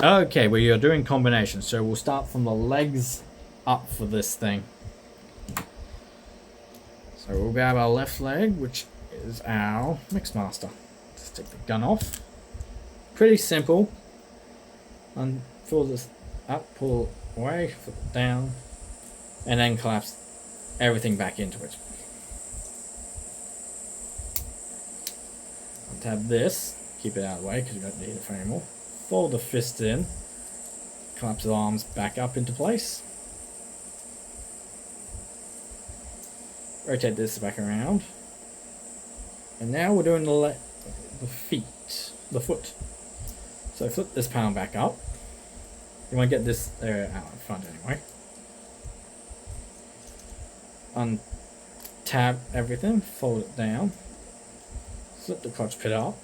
Okay, we are doing combinations, so we'll start from the legs up for this thing. So we'll grab our left leg, which is our Mixmaster. Just take the gun off. Pretty simple. And pull this up, pull away, flip it down, and then collapse everything back into it. Untap this, keep it out of the way because you don't need it for anymore. Fold the fist in, collapse the arms back up into place. Rotate this back around. And now we're doing the foot. So flip this panel back up. You want to get this area out in front anyway. Untab everything, fold it down. Flip the crotch pit up.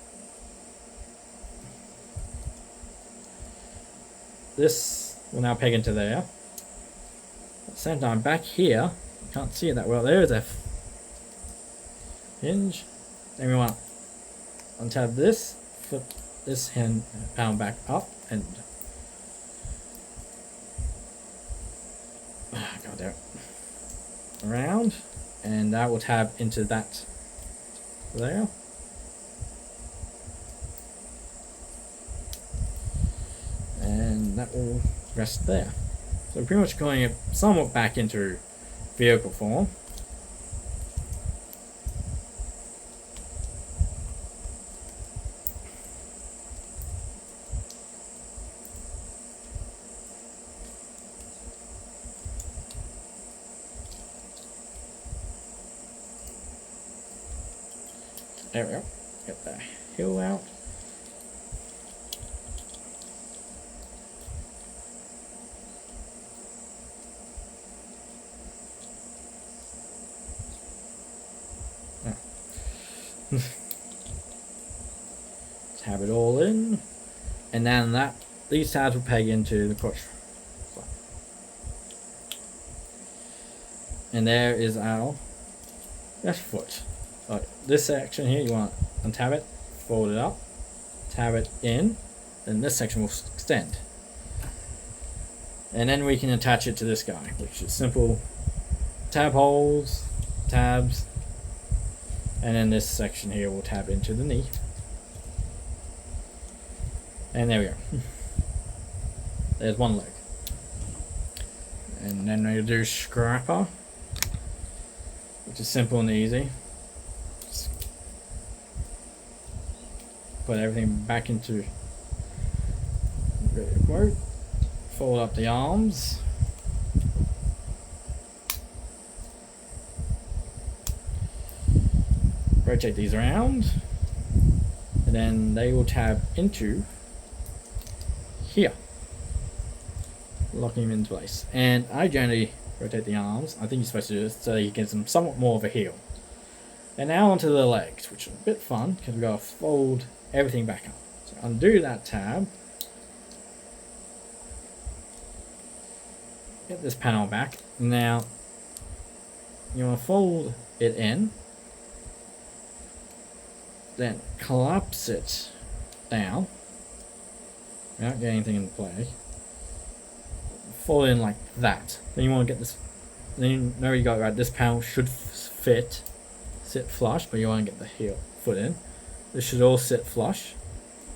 This will now peg into there. At the same time, back here, you can't see it that well. There is a hinge. Then we want to untab this, flip this panel back up, and God damn it, around, and that will tab into that there. And that will rest there. So we're pretty much going it somewhat back into vehicle form. There we go. Get the heel out. Tab it all in, and then these tabs will peg into the crotch. And there is our left foot. This section here, you want to untab it, fold it up, tab it in, and this section will extend. And then we can attach it to this guy, which is simple tab holes, tabs, and then this section here will tab into the knee. And there we go. There's one leg. And then we'll do scrapper, which is simple and easy. Just put everything back into mode. Fold up the arms. Rotate these around. And then they will tab into here, locking them into place. And I generally rotate the arms. I think you're supposed to do this so you get them somewhat more of a heel. And now onto the legs, which is a bit fun because we've got to fold everything back up. So undo that tab. Get this panel back. Now you want to fold it in, then collapse it down without getting anything in play. Fold in like that. Then you want to get this. Then you know you got it right. This panel should sit flush, but you want to get the foot in. This should all sit flush.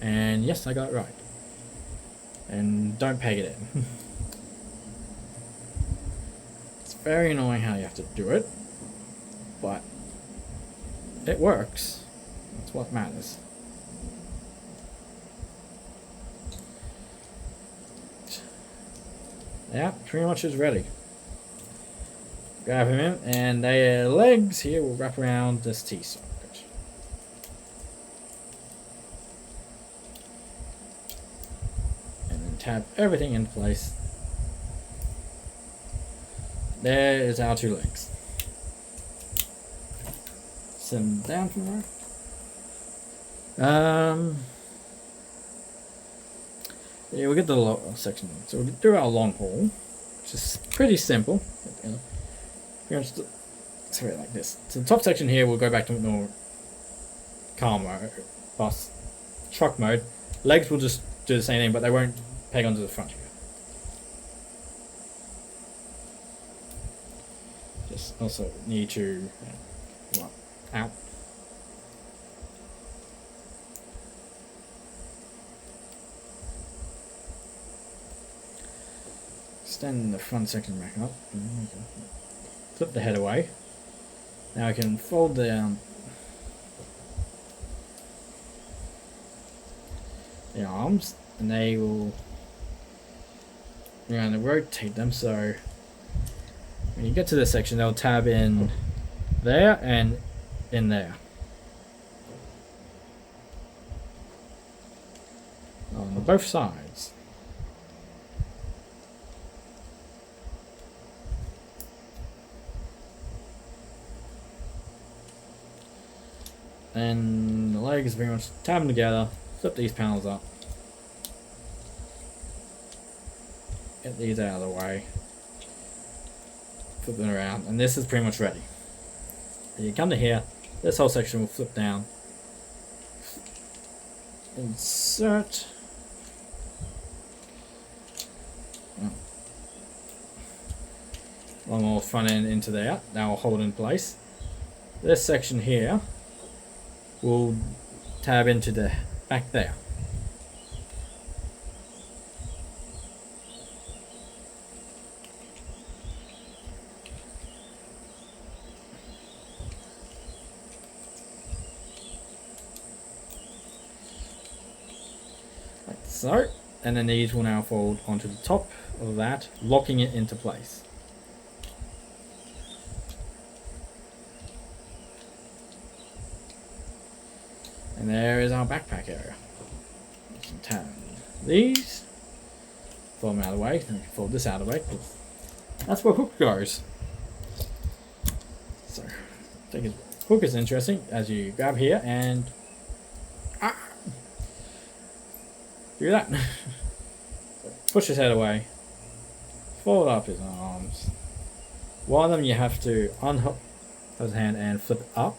And yes, I got it right. And don't peg it in. It's very annoying how you have to do it, but it works. That's what matters. Yeah, pretty much is ready. Grab him in, and their legs here will wrap around this T-socket. And then tap everything in place. There is our two legs. Sit them down from there. Yeah, we'll get the section. So we'll do our long haul, which is pretty simple. So like this. So the top section here, we'll go back to normal car mode, truck mode. Legs will just do the same thing, but they won't peg onto the front here. Just also need to out. Extend the front section back up. Flip the head away. Now I can fold the arms, and they will. We're going to rotate them so when you get to this section, they'll tab in there and in there. On both sides. And the legs very much tab them together, flip these panels up. Get these out of the way. Flip them around, and this is pretty much ready. And you come to here, this whole section will flip down. Insert. One more front end into there. That will hold in place. This section here will tab into the back there. Like so. And then these will now fold onto the top of that, locking it into place. And there is our backpack area. Some tab these. Fold them out of the way. And fold this out of the way. That's where hook goes. So, I think hook is interesting as you grab here and do that. Push his head away. Fold up his arms. One of them you have to unhook his hand and flip it up.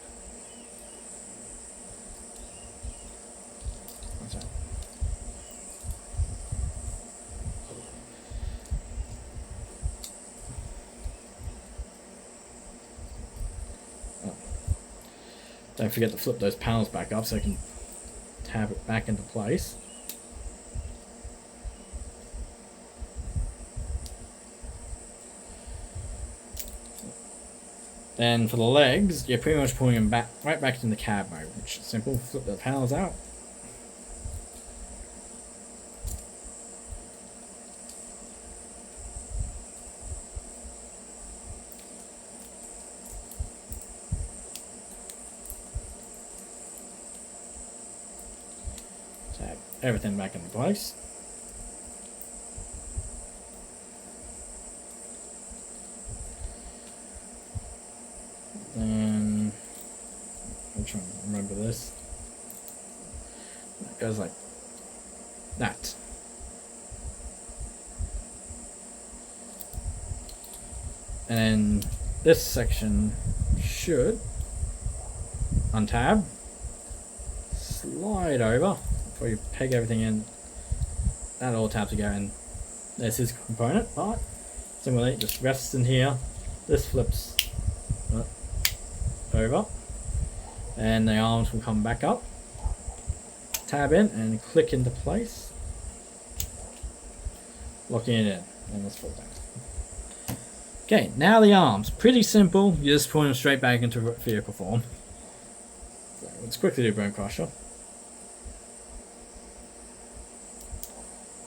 Don't forget to flip those panels back up so you can tab it back into place. Then for the legs, you're pretty much pulling them back, right back in the cab mode, which is simple. Flip the panels out. Tab everything back into place. Then I'm trying to remember this. It goes like that. And this section should untab, slide over before you peg everything in. That all tabs together, and there's his component part. Similarly, it just rests in here. This flips over, and the arms will come back up. Tab in and click into place, locking it in, and let's fold down. Okay, now the arms. Pretty simple. You just point them straight back into vehicle form. So let's quickly do Bone Crusher.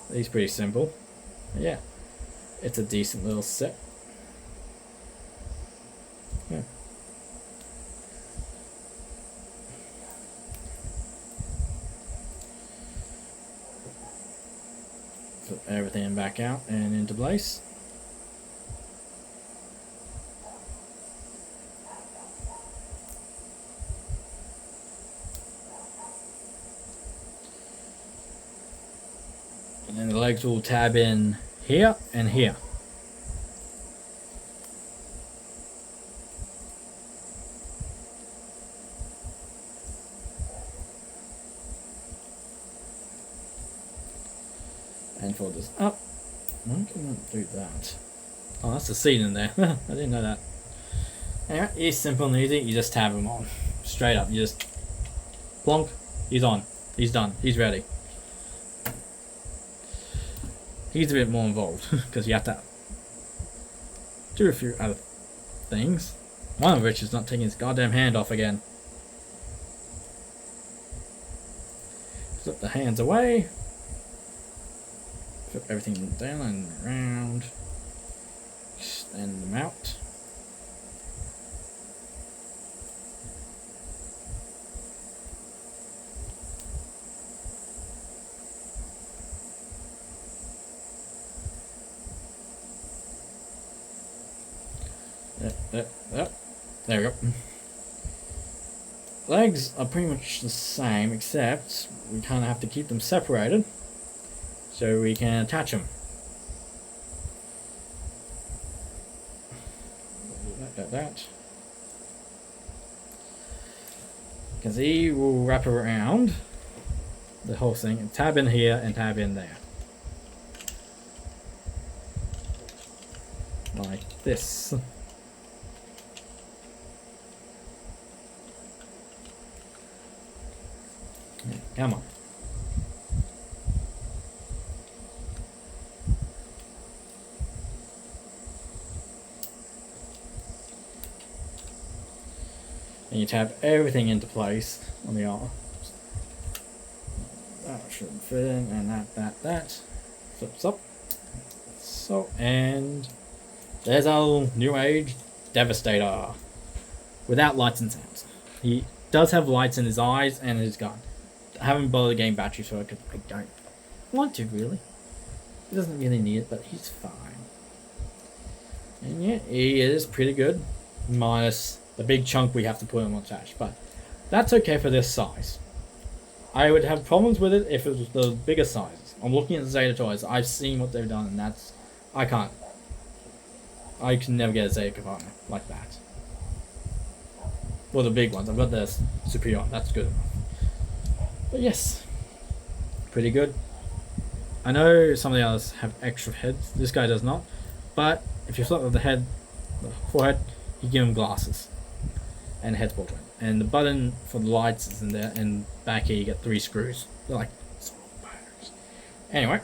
These pretty simple. Yeah, it's a decent little set. Yeah. Flip everything back out and into place. And then the legs will tab in here and here. And fold this up. Why can I do that? Oh, that's the seed in there. I didn't know that. Anyway, it's simple and easy. You just tab him on. Straight up. You just plonk. He's on. He's done. He's ready. He's a bit more involved because you have to do a few other things. One of which is not taking his goddamn hand off again. Flip the hands away. Flip everything down and around. Extend them out. There we go. Legs are pretty much the same, except we kind of have to keep them separated so we can attach them. That. Because he will wrap around the whole thing and tab in here and tab in there. Like this. Come on. And you tap everything into place on the arm. That should fit in, and that. Flips up. So, and there's our Newage Devastator. Without lights and sounds. He does have lights in his eyes and his gun. I haven't bothered getting batteries for it because I don't want to, really. He doesn't really need it, but he's fine. And yeah, he is pretty good. Minus the big chunk we have to put him on attached. But that's okay for this size. I would have problems with it if it was the bigger sizes. I'm looking at Zeta toys. I've seen what they've done, and that's... I can't. I can never get a Zeta partner like that. Well, the big ones. I've got the Superior. That's good enough. But yes, pretty good. I know some of the others have extra heads. This guy does not. But if you flip the head, the forehead, you give him glasses and a head ball joint. And the button for the lights is in there. And back here you get 3 screws. They're like small motors. Anyway,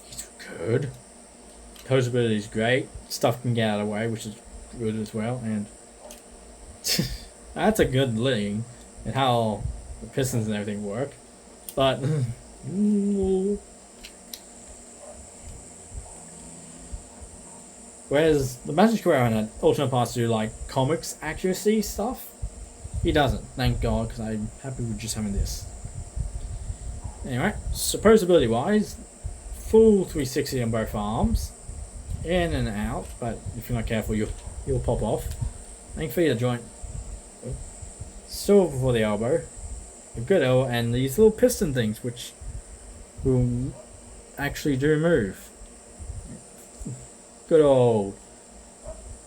he's good. Posability is great. Stuff can get out of the way, which is good as well. And that's a good thing, and how the pistons and everything work. But whereas the Magic Square and alternate parts do like comics accuracy stuff, he doesn't. Thank God, because I'm happy with just having this. Anyway, supposability wise, full 360 on both arms, in and out. But if you're not careful, you'll pop off. And feet the joint. Silver for the elbow. A good elbow, and these little piston things which will actually do move. Good old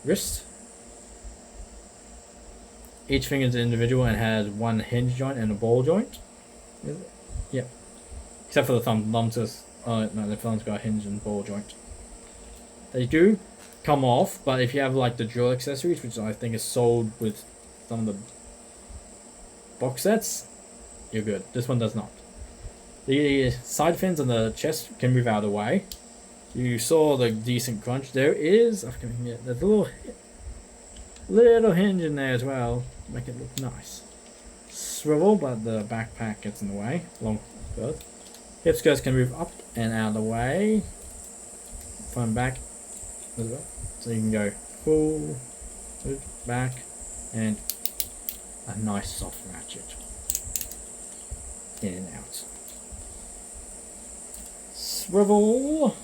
wrist. Each finger is individual and has one hinge joint and a ball joint. Is it? Yep. Except for the thumb. Thumb's just, no, the thumb's got a hinge and ball joint. They do come off, but if you have like the drill accessories, which I think is sold with some of the box sets, you're good. This one does not. The side fins on the chest can move out of the way. You saw the decent crunch. There is, there's a little hinge in there as well to make it look nice. Swivel, but the backpack gets in the way. Long skirts. Hip skirts can move up and out of the way. Front back as well. So you can go full, back, and a nice soft ratchet. In and out. Swivel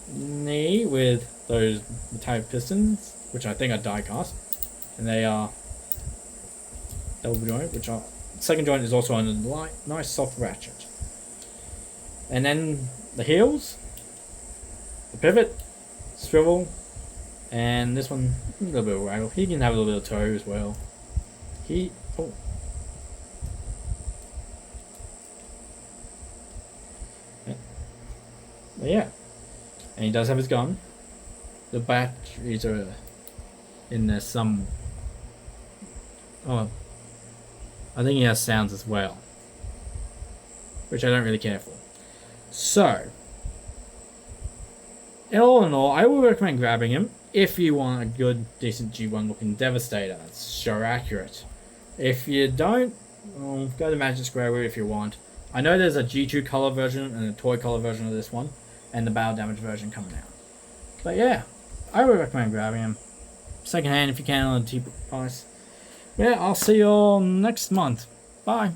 knee with those metallic pistons, which I think are die cast, and they are double joint, which are second joint is also on a light, nice soft ratchet. And then the heels, the pivot, swivel, and this one a little bit of waggle. He can have a little bit of toe as well. But yeah. And he does have his gun. The batteries are in there some... Oh, I think he has sounds as well. Which I don't really care for. So, all in all, I would recommend grabbing him if you want a good, decent G1 looking Devastator. That's sure accurate. If you don't, well, go to Magic Square Route if you want. I know there's a G2 color version and a toy color version of this one, and the battle damage version coming out. But yeah, I would recommend grabbing him. Second hand if you can on a cheap price. Yeah, I'll see you all next month. Bye.